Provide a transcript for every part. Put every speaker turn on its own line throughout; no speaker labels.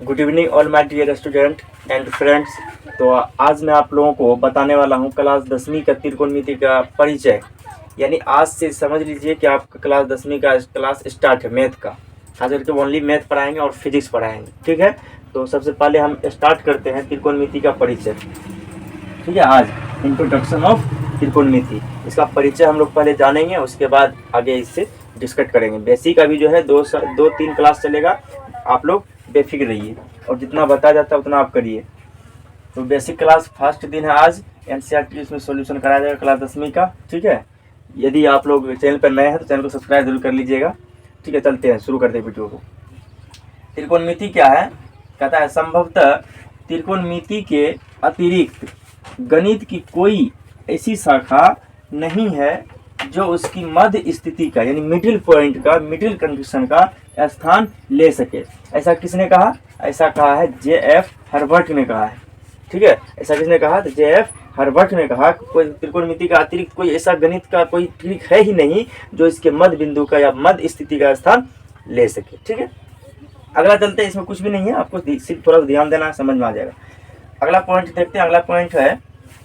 Good evening all my dear student and friends. तो आज मैं आप लोगों को बताने वाला हूं क्लास 10वीं का त्रिकोणमिति का परिचय। यानी आज से समझ लीजिए कि आपका क्लास 10वीं का क्लास स्टार्ट है मैथ का। खास करके ओनली मैथ पढ़ाएंगे और फिजिक्स पढ़ाएंगे, ठीक है। तो सबसे पहले हम स्टार्ट करते हैं त्रिकोणमिति का परिचय, ठीक है। आज इंट्रोडक्शन ऑफ त्रिकोणमिति, इसका परिचय हम लोग पहले जानेंगे, उसके बाद आगे इससे डिस्कस करेंगे। बेसिक अभी जो है दो तीन क्लास चलेगा, आप लोग बेफिक्र रहिए और जितना बताया जाता है उतना आप करिए। तो बेसिक क्लास फर्स्ट दिन है आज, एनसीईआरटी इसमें सॉल्यूशन कराया जाएगा क्लास 10वीं का, ठीक है। यदि आप लोग चैनल पर नए हैं तो चैनल को सब्सक्राइब जरूर कर लीजिएगा, ठीक है। चलते हैं, शुरू करते हैं वीडियो को। त्रिकोणमिति क्या है, कहता है संभवतः त्रिकोणमिति के अतिरिक्त गणित की कोई ऐसी शाखा नहीं है जो उसकी मध्य स्थिति का यानी मिडिल पॉइंट का, मिडिल कंडीशन का स्थान ले सके। ऐसा किसने कहा? ऐसा कहा है J.F. हर्बर्ट ने कहा है, ठीक है। ऐसा किसने कहा? तो J.F. हर्बर्ट ने कहा कोई त्रिकोणमिति का अतिरिक्त कोई ऐसा गणित का कोई ट्रिक है ही नहीं जो इसके मध्य बिंदु का या मध्य स्थिति का स्थान ले सके, ठीक है। अगला चलते हैं, इसमें कुछ भी नहीं है, आपको सिर्फ थोड़ा ध्यान देना है, समझ में आ जाएगा। अगला पॉइंट देखते हैं। अगला पॉइंट है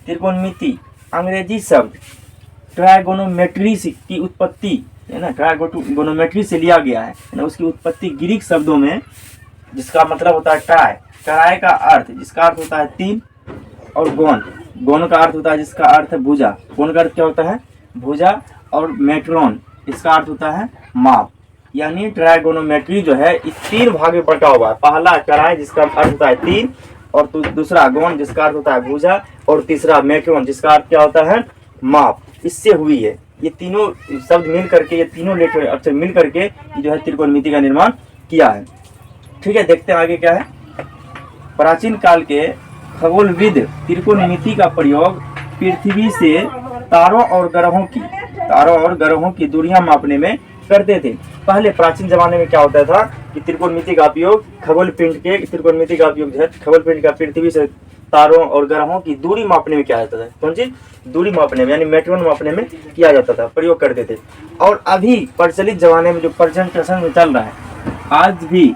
त्रिकोणमिति अंग्रेजी शब्द ट्रायगोनोमेट्री की उत्पत्ति है ना, ट्रायगोनोमेट्री से लिया गया है ना। उसकी उत्पत्ति ग्रीक शब्दों में, जिसका मतलब होता है ट्राय का अर्थ, जिसका अर्थ होता है तीन, और गोन का अर्थ होता है जिसका अर्थ है भुजा। गोन का अर्थ क्या होता है? भुजा। और मेट्रोन, इसका अर्थ होता है माप। यानी ट्रायगोनोमेट्री जो है इस तीन भाग में बटा हुआ है। पहला ट्राय जिसका अर्थ होता है तीन, और दूसरा गोन जिसका अर्थ होता है भुजा, और तीसरा मेट्रोन जिसका अर्थ क्या होता है? माप। इससे हुई है ये तीनों शब्द मिल करके, ये तीनों लेटर अक्षर मिल करके जो है त्रिकोणमिति का निर्माण किया है, ठीक है। देखते हैं आगे क्या है। प्राचीन काल के खगोलविद त्रिकोणमिति का प्रयोग पृथ्वी से तारों और ग्रहों की दूरियां मापने में करते थे। पहले प्राचीन जमाने में क्या होता था कि त्रिकोणमिति का उपयोग त्रिकोणमिति का उपयोग जो है खगोल पिंड का पृथ्वी से तारों और ग्रहों की दूरी मापने में किया जाता था। कौन सी दूरी मापने में, यानी मेट्रोन मापने में किया जाता था, प्रयोग करते थे। और अभी प्रचलित जमाने में जो प्रेजेंटेशन में चल रहा है, आज भी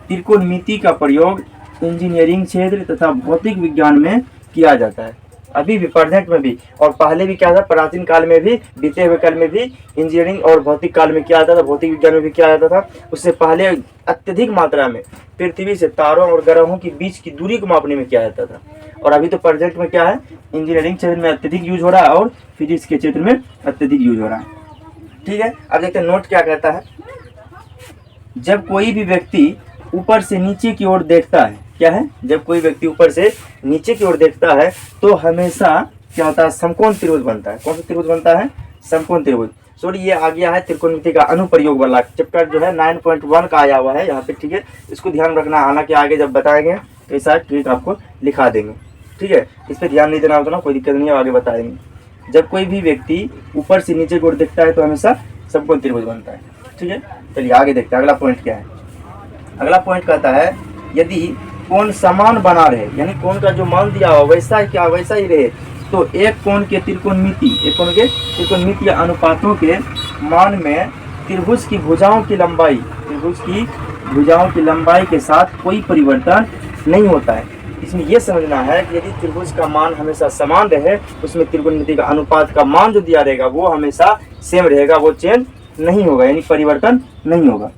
त्रिकोणमिति का प्रयोग इंजीनियरिंग क्षेत्र तथा भौतिक विज्ञान में किया जाता है। अभी भी प्रेजेंट में भी, और पहले भी क्या था, प्राचीन काल में भी, बीते हुए काल में भी इंजीनियरिंग और भौतिक काल में किया जाता था, भौतिक विज्ञान में भी किया जाता था। उससे पहले अत्यधिक मात्रा में पृथ्वी से तारों और ग्रहों के बीच की दूरी को मापने में किया जाता था। और अभी तो प्रेजेंट में क्या है, इंजीनियरिंग क्षेत्र में अत्यधिक यूज हो रहा है और फिजिक्स के क्षेत्र में अत्यधिक यूज हो रहा है, ठीक है। अब देखते हैं नोट क्या कहता है। जब कोई भी व्यक्ति ऊपर से नीचे की ओर देखता है, क्या है, जब कोई व्यक्ति ऊपर से नीचे की ओर देखता है तो हमेशा क्या होता है? समकोण त्रिभुज बनता है। कौन सा त्रिभुज बनता है? समकोण त्रिभुज। सॉरी, ये आ गया है त्रिकोणमिति का अनुप्रयोग वाला चैप्टर जो है 9.1 का आया हुआ है यहाँ पे, ठीक है। इसको ध्यान रखना, हालांकि आगे जब बताएंगे तो ऐसा ट्रिक आपको लिखा देंगे, ठीक है। इस पर ध्यान नहीं देना होता ना, कोई दिक्कत नहीं है, आगे बताएंगे। जब कोई भी व्यक्ति ऊपर से नीचे की ओर देखता है तो हमेशा समकोण त्रिभुज बनता है, ठीक है। चलिए आगे देखते हैं अगला पॉइंट क्या है। अगला पॉइंट कहता है यदि कोण समान बना रहे, यानी कोण का जो मान दिया हो वैसा ही रहे, तो एक कोण के त्रिकोणमिति अनुपातों के मान में त्रिभुज की भुजाओं की लंबाई के साथ कोई परिवर्तन नहीं होता है। इसमें यह समझना है कि यदि त्रिभुज का मान हमेशा समान रहे, उसमें त्रिकोणमिति का अनुपात का मान जो दिया रहेगा वो हमेशा सेम रहेगा, वो चेंज नहीं होगा, यानी परिवर्तन नहीं होगा,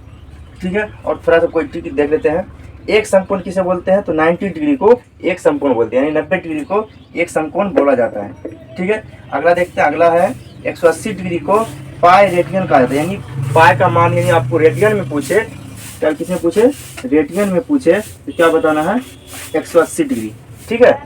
ठीक है। और थोड़ा सा कोई ट्रिक देख लेते हैं। एक समकोण किसे बोलते हैं? तो 90 डिग्री को एक समकोण बोलते हैं, यानी 90 डिग्री को एक समकोण बोला जाता है, ठीक है। अगला देखते हैं। अगला है 180 डिग्री को पाई रेडियन कहा जाता है। यानी पाई का मान, यानी आपको रेडियन में पूछे, क्या किसने पूछे? रेडियन में पूछे तो क्या बताना है? 180 डिग्री, ठीक है।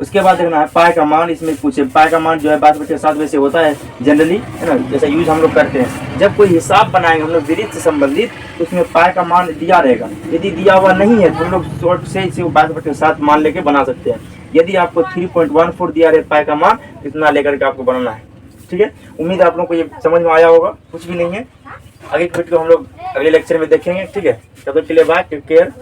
उसके बाद देखना है पाई का मान, इसमें पूछे पाई का मान जो है 12/7 वैसे होता है जनरली, है ना, जैसा यूज हम लोग करते हैं। जब कोई हिसाब बनाएंगे हम लोग वृत्त से संबंधित तो उसमें पाई का मान दिया रहेगा। यदि दिया हुआ नहीं है तो हम लोग शॉर्ट से इसे 12/7 मान लेके बना सकते हैं। यदि आपको 3.14 दिया रहे पाई का मान, इतना लेकर के आपको बनाना है, ठीक है। उम्मीद है आप लोग को ये समझ में आया होगा, कुछ भी नहीं है। आगे की वीडियो हम लोग अगले लेक्चर में देखेंगे, ठीक है। तब तक के लिए बाय, टेक केयर।